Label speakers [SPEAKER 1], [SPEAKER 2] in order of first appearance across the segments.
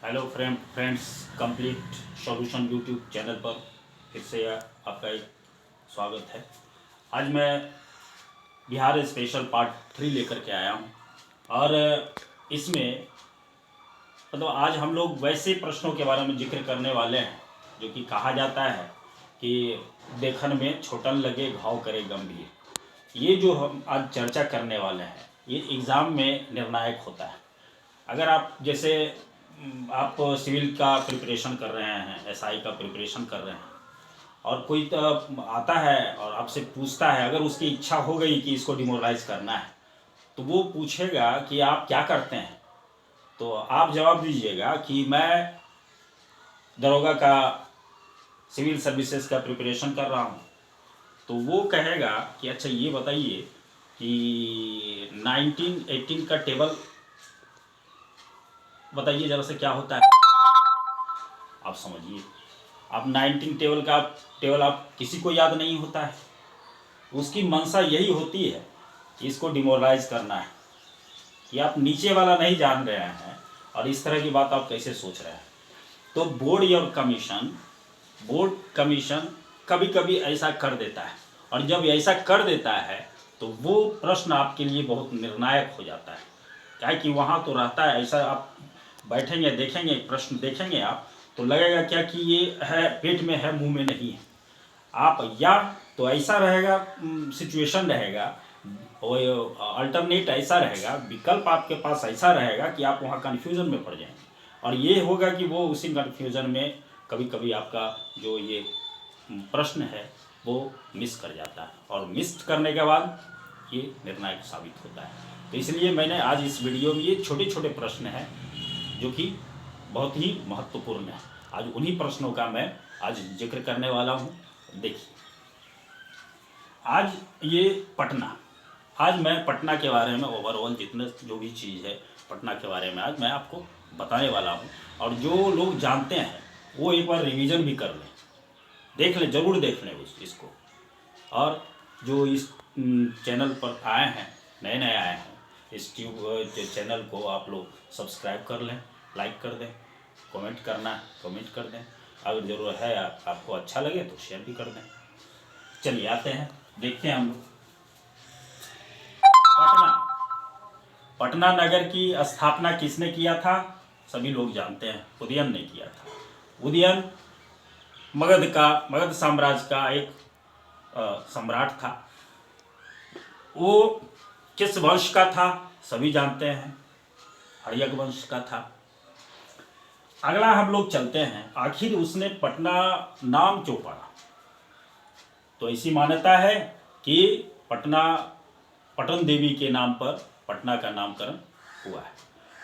[SPEAKER 1] Hello friends, complete solution YouTube channel पर फिर से आपका एक स्वागत है। आज मैं बिहार स्पेशल पार्ट 3 लेकर के आया हूँ और इसमें आज हम लोग वैसे प्रश्नों के बारे में जिक्र करने वाले हैं जो कि कहा जाता है कि देखन में छोटन लगे घाव करे गंभीर। ये जो हम आज चर्चा करने वाले हैं ये एग्ज़ाम में निर्णायक होता है। अगर आप जैसे आप सिविल का प्रिपरेशन कर रहे हैं, एसआई का प्रिपरेशन कर रहे हैं और कोई तो आता है और आपसे पूछता है, अगर उसकी इच्छा हो गई कि इसको डिमोरलाइज करना है तो वो पूछेगा कि आप क्या करते हैं, तो आप जवाब दीजिएगा कि मैं दरोगा का सिविल सर्विसेज का प्रिपरेशन कर रहा हूँ। तो वो कहेगा कि अच्छा ये बताइए कि 1918 का टेबल बताइए ज़रा से क्या होता है। आप समझिए, आप 19 टेबल आप किसी को याद नहीं होता है। उसकी मंशा यही होती है कि इसको डिमोरलाइज करना है, कि आप नीचे वाला नहीं जान रहे हैं और इस तरह की बात आप कैसे सोच रहे हैं। तो बोर्ड कमीशन कभी कभी ऐसा कर देता है और जब ऐसा कर देता है तो वो प्रश्न आपके लिए बहुत निर्णायक हो जाता है। क्या कि वहाँ तो रहता है ऐसा, आप बैठेंगे देखेंगे प्रश्न देखेंगे आप तो लगेगा क्या कि ये है पेट में है मुंह में नहीं है। आप या तो ऐसा रहेगा, सिचुएशन रहेगा, और अल्टरनेट ऐसा रहेगा, विकल्प आपके पास ऐसा रहेगा कि आप वहाँ कन्फ्यूज़न में पड़ जाएंगे और ये होगा कि वो उसी कन्फ्यूज़न में कभी कभी आपका जो ये प्रश्न है वो मिस कर जाता है और मिस करने के बाद ये निर्णायक साबित होता है। तो इसलिए मैंने आज इस वीडियो में ये छोटे छोटे प्रश्न हैं जो कि बहुत ही महत्वपूर्ण है। आज उन्हीं प्रश्नों का मैं आज जिक्र करने वाला हूँ। देखिए, आज ये पटना, आज मैं पटना के बारे में ओवरऑल जितने जो भी चीज़ है पटना के बारे में आज मैं आपको बताने वाला हूँ। और जो लोग जानते हैं वो एक बार रिवीजन भी कर लें, देख लें, ज़रूर देख लें इसको। और जो इस चैनल पर आए हैं, नए नए आए हैं, इस चैनल को आप लोग सब्सक्राइब कर लें, लाइक कर दें, कमेंट करना कमेंट कर दें, अगर ज़रूर है आपको अच्छा लगे तो शेयर भी कर दें। चलिए आते हैं, देखते हैं हम लोग। पटना नगर की स्थापना किसने किया था? सभी लोग जानते हैं, उदयन ने किया था। उदयन मगध साम्राज्य का एक सम्राट था। वो किस वंश का था? सभी जानते हैं, हर्यक वंश का था। अगला हम लोग चलते हैं, आखिर उसने पटना नाम क्यों पड़ा? तो ऐसी मान्यता है कि पटन देवी के नाम पर पटना का नामकरण हुआ है।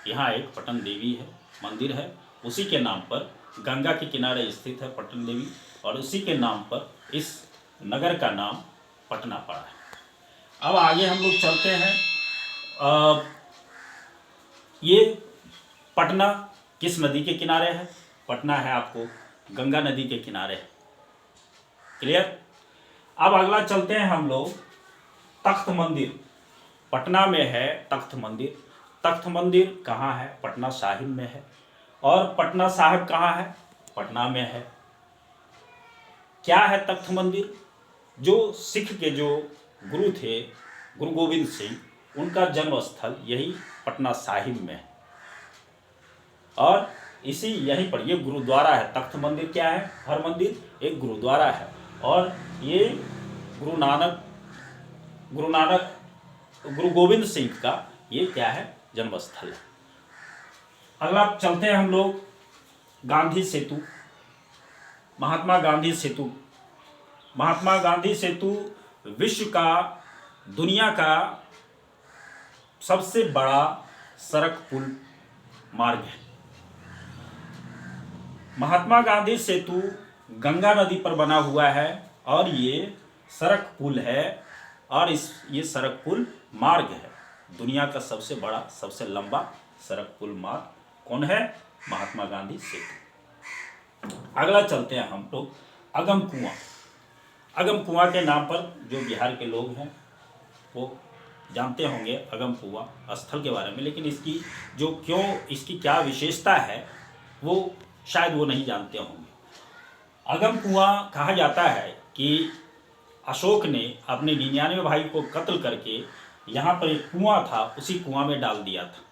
[SPEAKER 1] यहाँ एक पटन देवी है, मंदिर है, उसी के नाम पर गंगा के किनारे स्थित है पटन देवी और उसी के नाम पर इस नगर का नाम पटना पड़ा है। अब आगे हम लोग चलते हैं। ये पटना किस नदी के किनारे है? पटना है आपको गंगा नदी के किनारे है। क्लियर? अब अगला चलते हैं हम लोग, तख्त मंदिर पटना में है। तख्त मंदिर कहाँ है? पटना साहिब में है। और पटना साहिब कहाँ है? पटना में है। क्या है तख्त मंदिर? जो सिख के जो गुरु थे, गुरु गोविंद सिंह, उनका जन्म स्थल यही पटना साहिब में है और इसी यहीं पर ये गुरुद्वारा है। तख्त मंदिर क्या है? हर मंदिर एक गुरुद्वारा है और ये गुरु गोविंद सिंह का ये क्या है? जन्म स्थल है। अगला चलते हैं हम लोग, गांधी सेतु, महात्मा गांधी सेतु विश्व का, दुनिया का सबसे बड़ा सड़क पुल मार्ग है। महात्मा गांधी सेतु गंगा नदी पर बना हुआ है और ये सड़क पुल है और ये सड़क पुल मार्ग है। दुनिया का सबसे बड़ा, सबसे लंबा सड़क पुल मार्ग कौन है? महात्मा गांधी सेतु। अगला चलते हैं हम लोग, अगम कुआं के नाम पर जो बिहार के लोग हैं वो जानते होंगे अगम कुआं स्थल के बारे में, लेकिन इसकी क्या विशेषता है वो शायद वो नहीं जानते होंगे। अगम कुआं कहा जाता है कि अशोक ने अपने 99 भाई को कत्ल करके यहाँ पर एक कुआं था, उसी कुआं में डाल दिया था,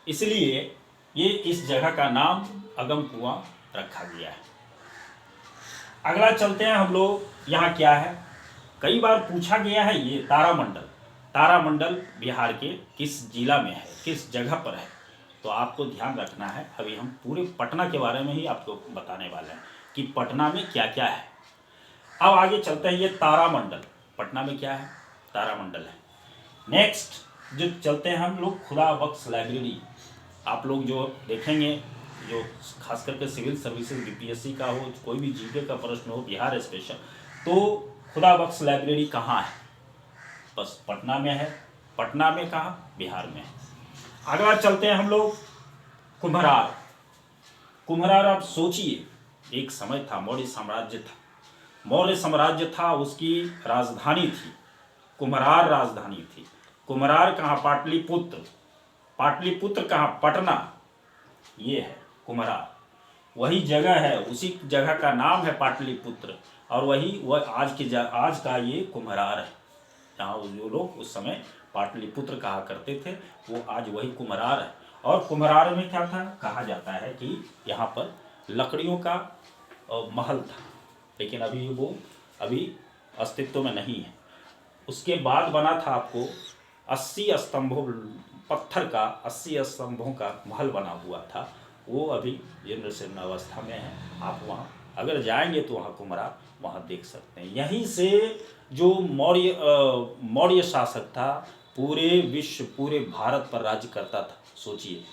[SPEAKER 1] इसलिए ये इस जगह का नाम अगम कुआं रखा गया है। अगला चलते हैं हम लोग, यहाँ क्या है, कई बार पूछा गया है ये तारामंडल। तारामंडल बिहार के किस जिला में है, किस जगह पर है, तो आपको ध्यान रखना है। अभी हम पूरे पटना के बारे में ही आपको बताने वाले हैं कि पटना में क्या क्या है। अब आगे चलते हैं, ये तारामंडल पटना में क्या है, तारामंडल है। नेक्स्ट जो चलते हैं हम लोग, खुदा बख्श लाइब्रेरी। आप लोग जो देखेंगे, जो खास करके सिविल सर्विसेज बीपीएससी का हो, कोई भी जीके का प्रश्न हो, बिहार स्पेशल, तो खुदा बख्श लाइब्रेरी कहाँ है, बस पटना में है। पटना में कहाँ, बिहार में है। अगला चलते हैं हम लोग, कुम्हरार। कुम्हरार आप सोचिए, एक समय था, मौर्य साम्राज्य था, मौर्य साम्राज्य था, उसकी राजधानी थी कुम्हरार, राजधानी थी। कुम्हरार कहाँ, पाटलिपुत्र। पाटलिपुत्र कहाँ, पटना, ये है कुम्हरार, वही जगह है, उसी जगह का नाम है पाटलिपुत्र, और वह आज का ये कुम्हरार है। जहाँ जो लोग उस समय पाटलिपुत्र कहा करते थे, वो आज वही कुम्हरार है। और कुम्हरार में क्या था, कहा जाता है कि यहाँ पर लकड़ियों का महल था, लेकिन अभी वो अस्तित्व में नहीं है। उसके बाद बना था आपको 80 स्तंभों, पत्थर का 80 स्तंभों का महल बना हुआ था, वो अभी जीर्ण अवस्था में है। आप वहाँ अगर जाएंगे तो वहाँ कुम्हरार वहाँ देख सकते हैं। यहीं से जो मौर्य शासक था, पूरे विश्व, पूरे भारत पर राज्य करता था। सोचिए,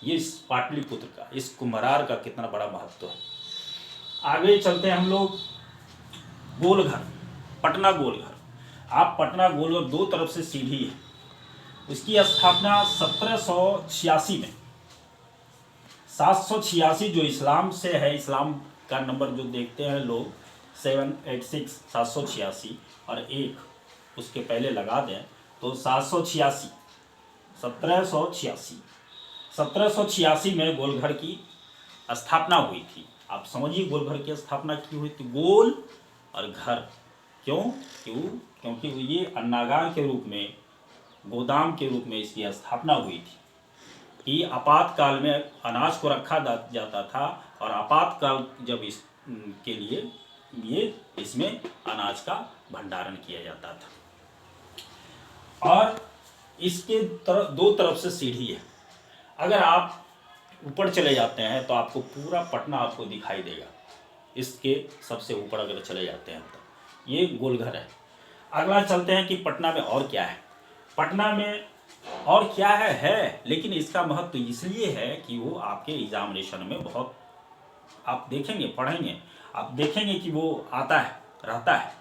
[SPEAKER 1] ये इस पाटलिपुत्र का, इस कुम्हरार का कितना बड़ा महत्व है। आगे चलते हैं हम लोग, गोलघर, पटना गोलघर। आप पटना गोलघर, दो तरफ से सीढ़ी है, उसकी स्थापना 1786 में, 786 जो इस्लाम से है, इस्लाम का नंबर जो देखते हैं लोग 786, 786 और एक उसके पहले लगा दें तो 786, 1786 में गोलघर की स्थापना हुई थी। आप समझिए, गोलघर की स्थापना की हुई थी, गोल और घर, क्योंकि ये अन्नागार के रूप में, गोदाम के रूप में इसकी स्थापना हुई थी कि आपातकाल में अनाज को रखा जाता था, और आपातकाल जब इस के लिए ये इसमें अनाज का भंडारण किया जाता था। और इसके दो तरफ से सीढ़ी है। अगर आप ऊपर चले जाते हैं तो आपको पूरा पटना आपको दिखाई देगा, इसके सबसे ऊपर अगर चले जाते हैं तो ये गोलघर है। अगला चलते हैं कि पटना में और क्या है। पटना में और क्या है, लेकिन इसका महत्व इसलिए है कि वो आपके एग्जामिनेशन में बहुत, आप देखेंगे, पढ़ेंगे, आप देखेंगे कि वो आता है, रहता है,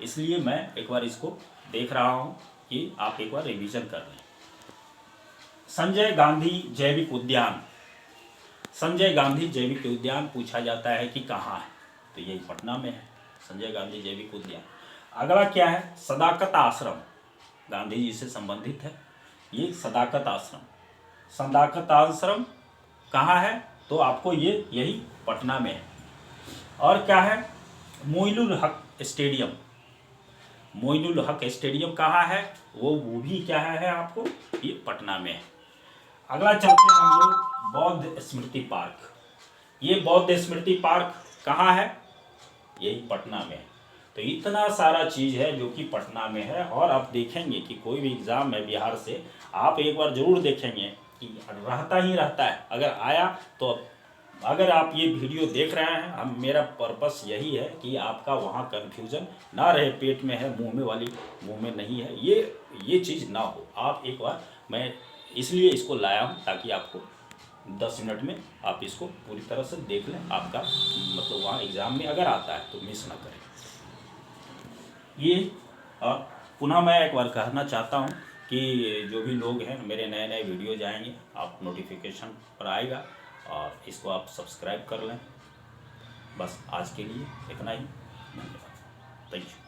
[SPEAKER 1] इसलिए मैं एक बार इसको देख रहा हूँ कि आप एक बार रिवीजन कर लें। संजय गांधी जैविक उद्यान, संजय गांधी जैविक उद्यान पूछा जाता है कि कहाँ है, तो यही पटना में है, संजय गांधी जैविक उद्यान। अगला क्या है, सदाकत आश्रम, गांधी जी से संबंधित है ये सदाकत आश्रम। सदाकत आश्रम कहाँ है, तो आपको ये यही पटना में है। और क्या है, मोइनुल हक स्टेडियम, मोइनुल हक स्टेडियम कहाँ है, वो भी क्या है आपको, ये पटना में है। अगला चलते हैं हम लोग, बौद्ध स्मृति पार्क। ये बौद्ध स्मृति पार्क कहाँ है, यही पटना में है। तो इतना सारा चीज़ है जो कि पटना में है। और आप देखेंगे कि कोई भी एग्ज़ाम है बिहार से, आप एक बार ज़रूर देखेंगे कि रहता ही रहता है। अगर आया तो, अगर आप ये वीडियो देख रहे हैं, हम, मेरा पर्पस यही है कि आपका वहाँ कन्फ्यूज़न ना रहे, पेट में है मुंह में नहीं है, ये चीज़ ना हो। आप एक बार, मैं इसलिए इसको लाया हूँ ताकि आपको 10 मिनट में आप इसको पूरी तरह से देख लें, आपका मतलब वहाँ एग्ज़ाम में अगर आता है तो मिस ना करें। ये पुनः मैं एक बार कहना चाहता हूँ कि जो भी लोग हैं, मेरे नए नए वीडियो जाएंगे, आप नोटिफिकेशन पर आएगा, और इसको आप सब्सक्राइब कर लें। बस आज के लिए इतना ही, धन्यवाद, थैंक यू।